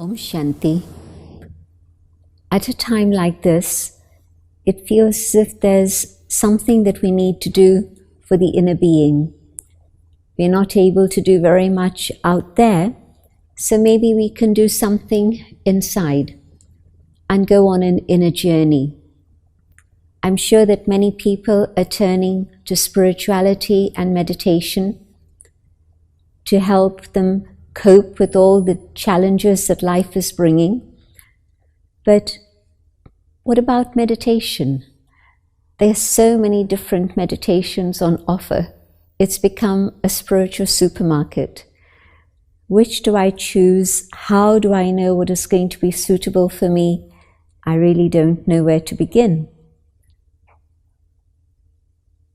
Om Shanti. At a time like this, it feels as if there's something that we need to do for the inner being. We're not able to do very much out there, so maybe we can do something inside and go on an inner journey. I'm sure that many people are turning to spirituality and meditation to help them cope with all the challenges that life is bringing. But what about meditation? There are so many different meditations on offer. It's become a spiritual supermarket. Which do I choose? How do I know what is going to be suitable for me? I really don't know where to begin.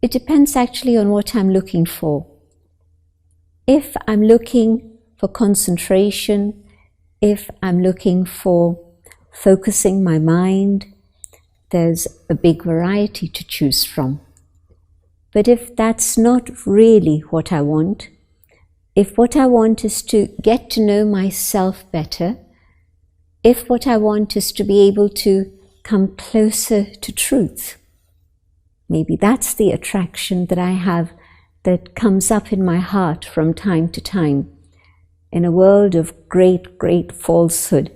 It depends actually on what I'm looking for. If I'm looking for concentration, if I'm looking for focusing my mind, there's a big variety to choose from. But if that's not really what I want, if what I want is to get to know myself better, if what I want is to be able to come closer to truth, maybe that's the attraction that I have that comes up in my heart from time to time. In a world of great falsehood,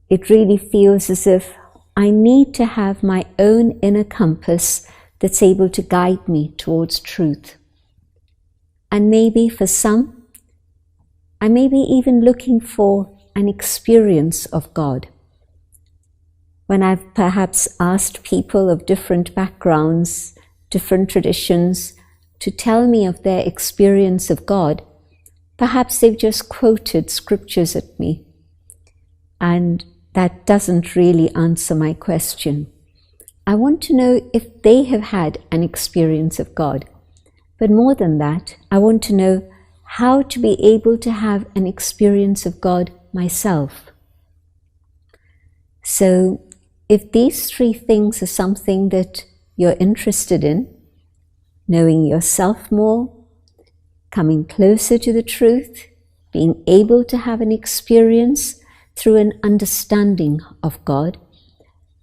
it really feels as if I need to have my own inner compass that's able to guide me towards truth. And maybe for some, I may be even looking for an experience of God. When I've perhaps asked people of different backgrounds, different traditions, to tell me of their experience of God, perhaps they've just quoted scriptures at me, and that doesn't really answer my question. I want to know if they have had an experience of God. But more than that, I want to know how to be able to have an experience of God myself. So, if these three things are something that you're interested in, knowing yourself more, coming closer to the truth, being able to have an experience through an understanding of God,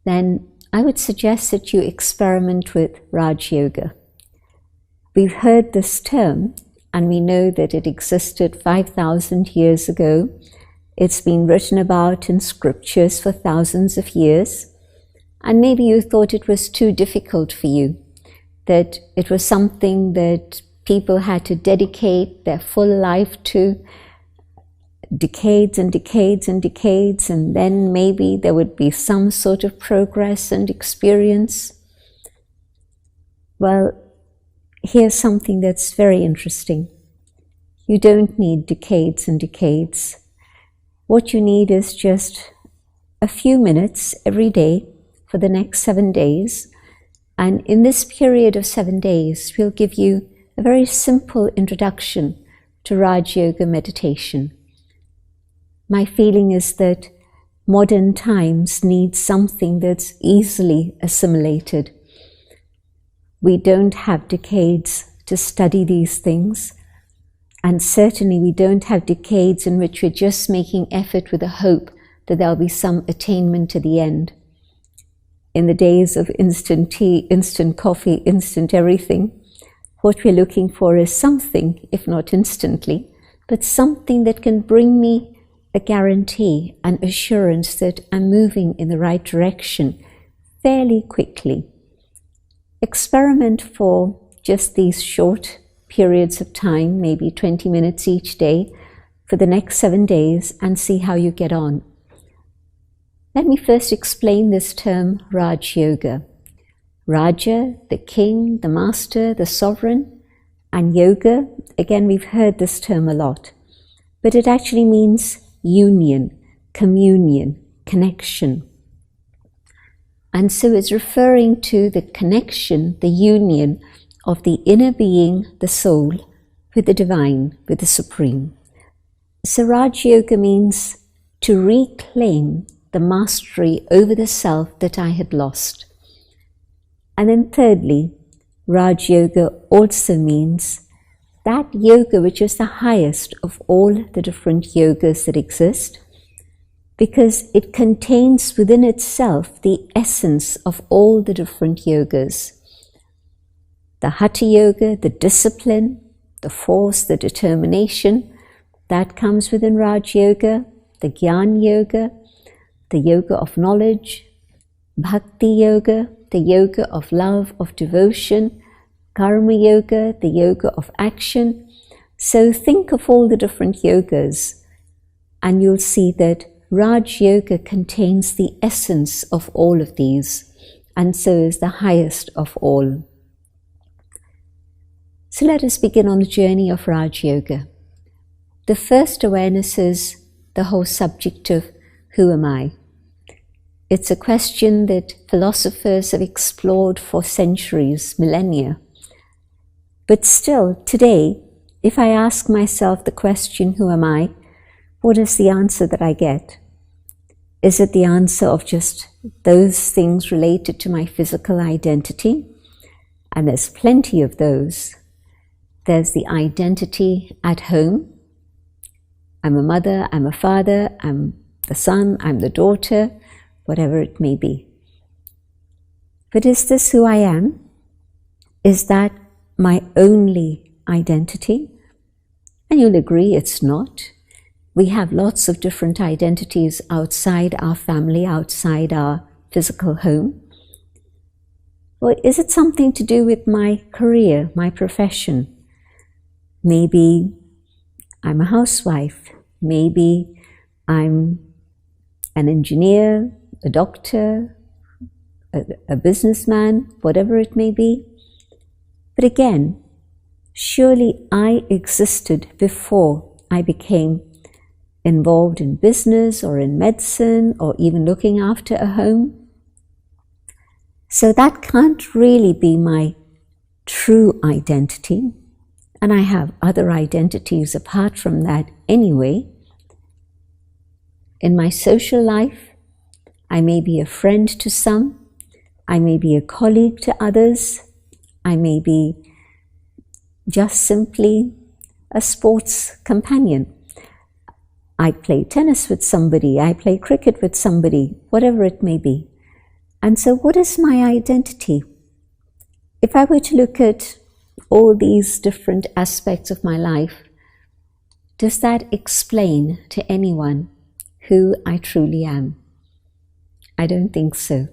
then I would suggest that you experiment with Rajyoga. We've heard this term, and we know that it existed 5,000 years ago. It's been written about in scriptures for thousands of years, and maybe you thought it was too difficult for you, that it was something that people had to dedicate their full life to, decades and decades and decades, and then maybe there would be some sort of progress and experience. Well, here's something that's very interesting. You don't need decades and decades. What you need is just a few minutes every day for the next 7 days. And in this period of 7 days, we'll give you a very simple introduction to Rajyoga meditation. My feeling is that modern times need something that's easily assimilated. We don't have decades to study these things, and certainly we don't have decades in which we're just making effort with a hope that there'll be some attainment to the end. In the days of instant tea, instant coffee, instant everything, what we're looking for is something, if not instantly, but something that can bring me a guarantee, an assurance that I'm moving in the right direction fairly quickly. Experiment for just these short periods of time, maybe 20 minutes each day, for the next 7 days, and see how you get on. Let me first explain this term Rajyoga. Raja, the king, the master, the sovereign, and yoga, again we've heard this term a lot, but it actually means union, communion, connection. And so it's referring to the connection, the union of the inner being, the soul, with the divine, with the supreme. So Rajyoga means to reclaim the mastery over the self that I had lost. And then thirdly, Rajyoga also means that yoga which is the highest of all the different yogas that exist, because it contains within itself the essence of all the different yogas. The Hatha Yoga, the discipline, the force, the determination, that comes within Raj Yoga, the Gyan Yoga, the Yoga of knowledge, Bhakti Yoga, the Yoga of love, of devotion, Karma Yoga, the Yoga of action. So think of all the different yogas and you'll see that Raj Yoga contains the essence of all of these, and so is the highest of all. So let us begin on the journey of Raj Yoga. The first awareness is the whole subject of who am I? It's a question that philosophers have explored for centuries, millennia. But still, today, if I ask myself the question, who am I? What is the answer that I get? Is it the answer of just those things related to my physical identity? And there's plenty of those. There's the identity at home. I'm a mother, I'm a father, I'm the son, I'm the daughter, whatever it may be. But is this who I am? Is that my only identity? And you'll agree it's not. We have lots of different identities outside our family, outside our physical home. Or is it something to do with my career, my profession? Maybe I'm a housewife. Maybe I'm an engineer, a doctor, a businessman, whatever it may be. But again, surely I existed before I became involved in business or in medicine or even looking after a home. So that can't really be my true identity. And I have other identities apart from that anyway. In my social life, I may be a friend to some, I may be a colleague to others, I may be just simply a sports companion. I play tennis with somebody, I play cricket with somebody, whatever it may be. And so what is my identity? If I were to look at all these different aspects of my life, does that explain to anyone who I truly am? I don't think so.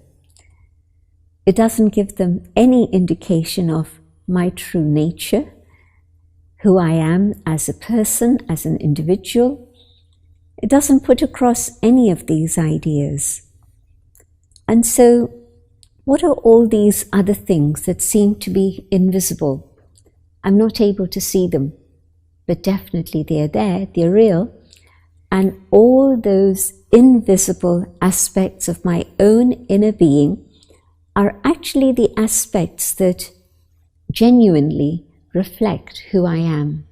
It doesn't give them any indication of my true nature, who I am as a person, as an individual. It doesn't put across any of these ideas. And so, what are all these other things that seem to be invisible? I'm not able to see them, but definitely they're there, they're real. And all those invisible aspects of my own inner being are actually the aspects that genuinely reflect who I am.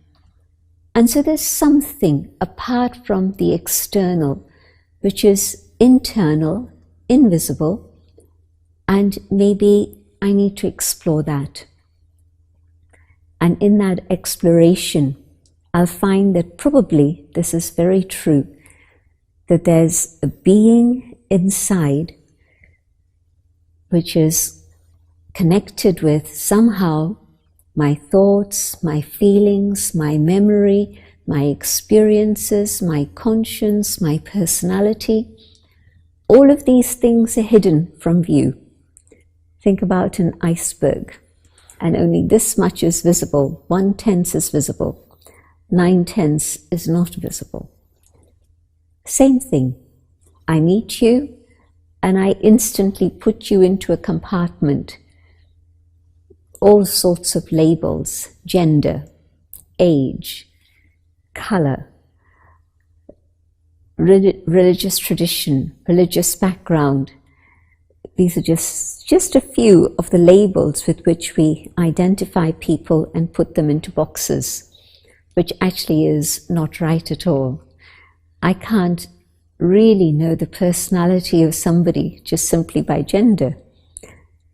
And so there's something apart from the external, which is internal, invisible, and maybe I need to explore that. And in that exploration, I'll find that probably this is very true, that there's a being inside which is connected with somehow my thoughts, my feelings, my memory, my experiences, my conscience, my personality. All of these things are hidden from view. Think about an iceberg, and only this much is visible. 1/10 is visible. 9/10 is not visible. Same thing. I meet you and I instantly put you into a compartment. All sorts of labels, gender, age, color, religious tradition, religious background. These are just a few of the labels with which we identify people and put them into boxes, which actually is not right at all. I can't really know the personality of somebody just simply by gender.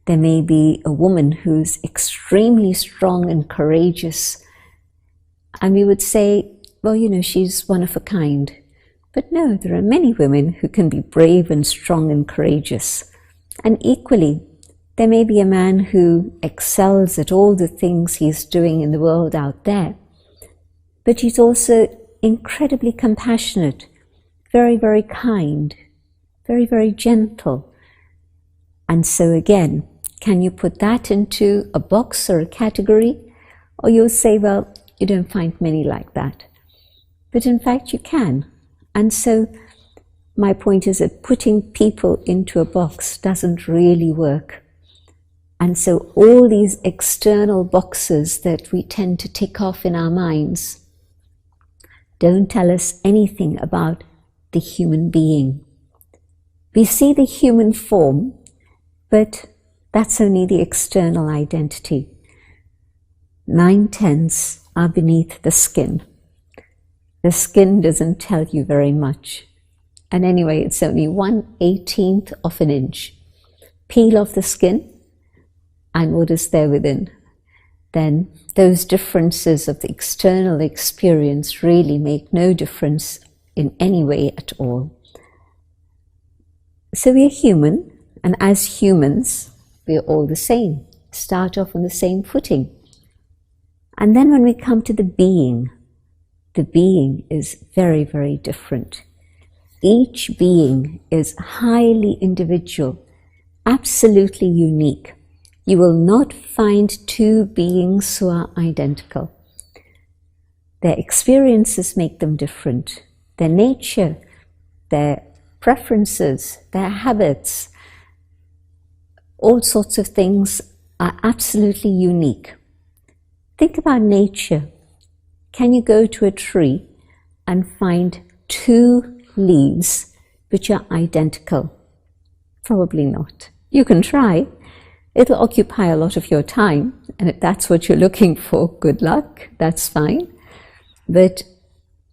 There may be a woman who's extremely strong and courageous, and we would say, well, you know, she's one of a kind. But no, there are many women who can be brave and strong and courageous. And equally, there may be a man who excels at all the things he's doing in the world out there, but he's also incredibly compassionate, very, very kind, very, very gentle. And so again, can you put that into a box or a category? Or you'll say, well, you don't find many like that. But in fact, you can. And so my point is that putting people into a box doesn't really work. And so all these external boxes that we tend to tick off in our minds don't tell us anything about the human being. We see the human form, but that's only the external identity. 9/10 are beneath the skin. The skin doesn't tell you very much. And anyway, it's only 1/18 of an inch. Peel off the skin, and what is there within? Then those differences of the external experience really make no difference in any way at all. So we are human, and as humans, we are all the same. Start off on the same footing. And then when we come to the being is very, very different. Each being is highly individual, absolutely unique. You will not find two beings who are identical. Their experiences make them different. Their nature, their preferences, their habits, all sorts of things are absolutely unique. Think about nature. Can you go to a tree and find two leaves which are identical? Probably not. You can try. It'll occupy a lot of your time, and if that's what you're looking for, good luck, that's fine. But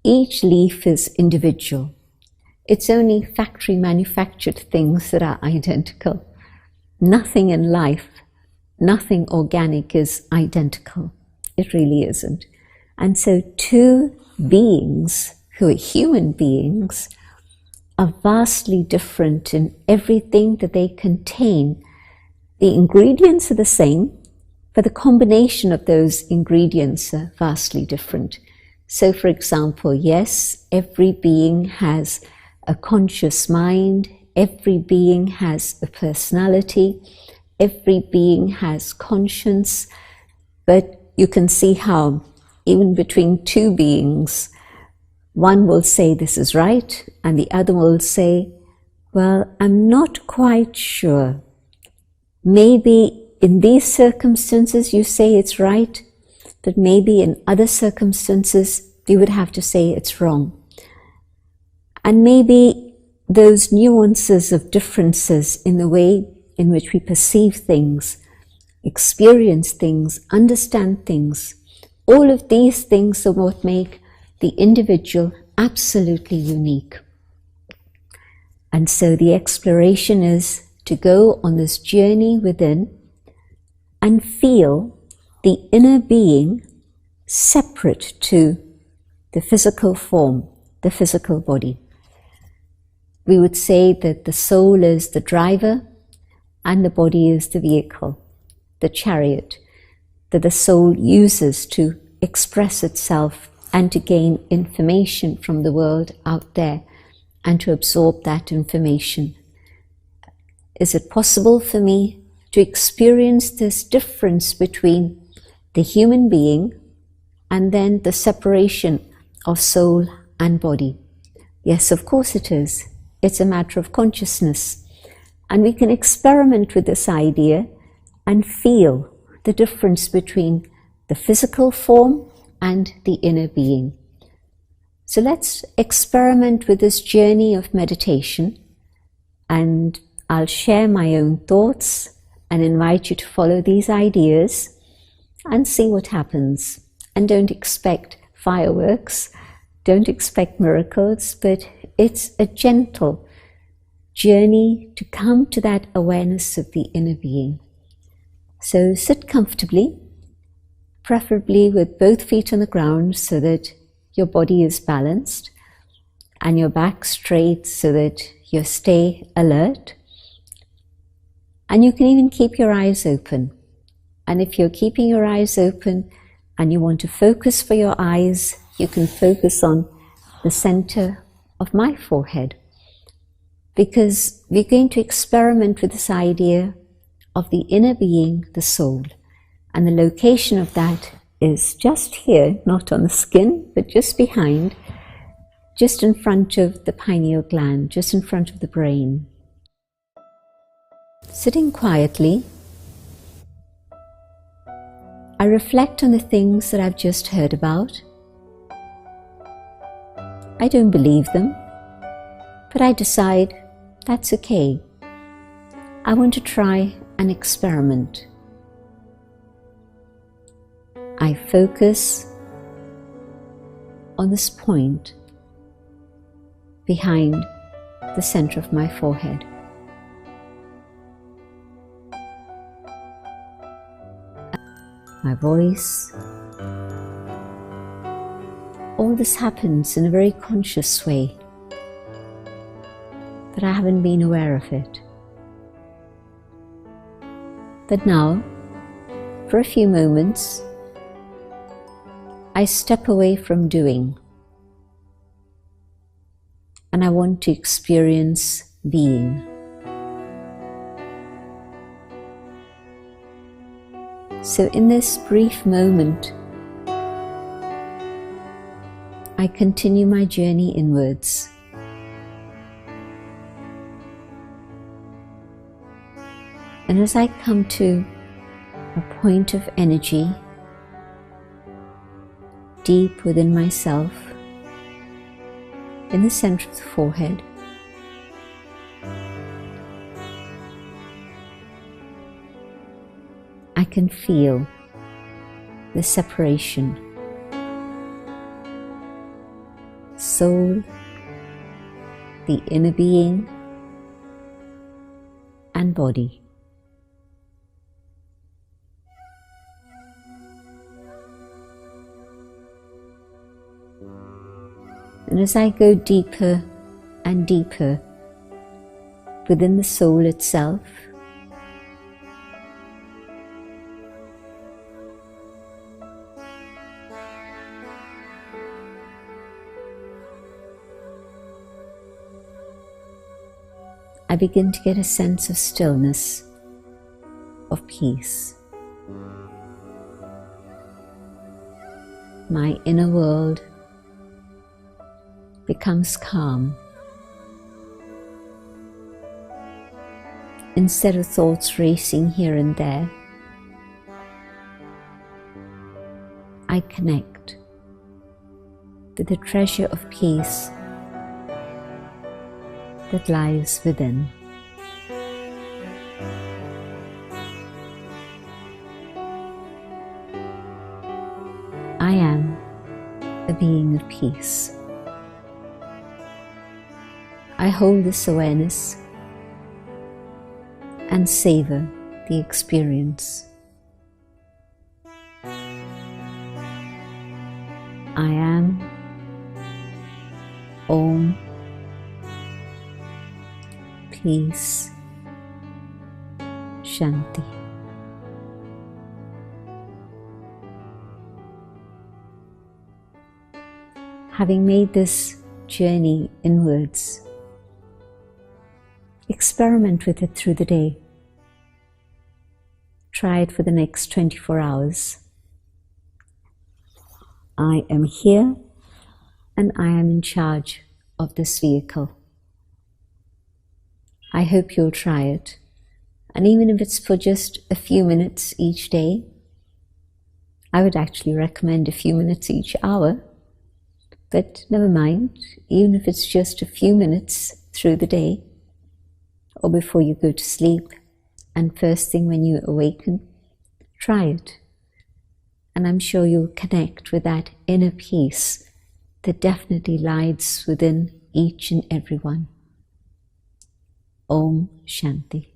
each leaf is individual. It's only factory manufactured things that are identical. Nothing in life, nothing organic is identical. It really isn't. And so two beings who are human beings are vastly different in everything that they contain. The ingredients are the same, but the combination of those ingredients are vastly different. So for example, yes, every being has a conscious mind, every being has a personality, every being has conscience, but you can see how even between two beings, one will say this is right, and the other will say, well, I'm not quite sure. Maybe in these circumstances you say it's right, but maybe in other circumstances you would have to say it's wrong. And maybe those nuances of differences in the way in which we perceive things, experience things, understand things, all of these things are what make the individual absolutely unique. And so the exploration is to go on this journey within and feel the inner being separate to the physical form, the physical body. We would say that the soul is the driver and the body is the vehicle, the chariot that the soul uses to express itself and to gain information from the world out there and to absorb that information. Is it possible for me to experience this difference between the human being and then the separation of soul and body? Yes, of course it is. It's a matter of consciousness. And we can experiment with this idea and feel the difference between the physical form and the inner being. So let's experiment with this journey of meditation, and I'll share my own thoughts and invite you to follow these ideas and see what happens. And don't expect fireworks, don't expect miracles, but it's a gentle journey to come to that awareness of the inner being. So sit comfortably, preferably with both feet on the ground so that your body is balanced. and your back straight so that you stay alert. And you can even keep your eyes open. And if you're keeping your eyes open and you want to focus for your eyes, you can focus on the center of my forehead. Because we're going to experiment with this idea of the inner being, the soul. And the location of that is just here, not on the skin, but just behind, just in front of the pineal gland, just in front of the brain. Sitting quietly, I reflect on the things that I've just heard about. I don't believe them, but I decide that's okay. I want to try an experiment. I focus on this point behind the center of my forehead. My voice. All this happens in a very conscious way, but I haven't been aware of it. But now, for a few moments, I step away from doing, and I want to experience being. So in this brief moment, I continue my journey inwards. And as I come to a point of energy deep within myself, in the center of the forehead, I can feel the separation. Soul, the inner being, and body. And as I go deeper and deeper within the soul itself, I begin to get a sense of stillness, of peace. My inner world becomes calm. Instead of thoughts racing here and there, I connect with the treasure of peace that lies within. I am a being of peace. I hold this awareness and savor the experience. I am Om, peace, Shanti. Having made this journey inwards, experiment with it through the day. Try it for the next 24 hours. I am here and I am in charge of this vehicle. I hope you'll try it. And even if it's for just a few minutes each day, I would actually recommend a few minutes each hour. But never mind, even if it's just a few minutes through the day, or before you go to sleep, and first thing when you awaken, try it. And I'm sure you'll connect with that inner peace that definitely lies within each and every one. Om Shanti.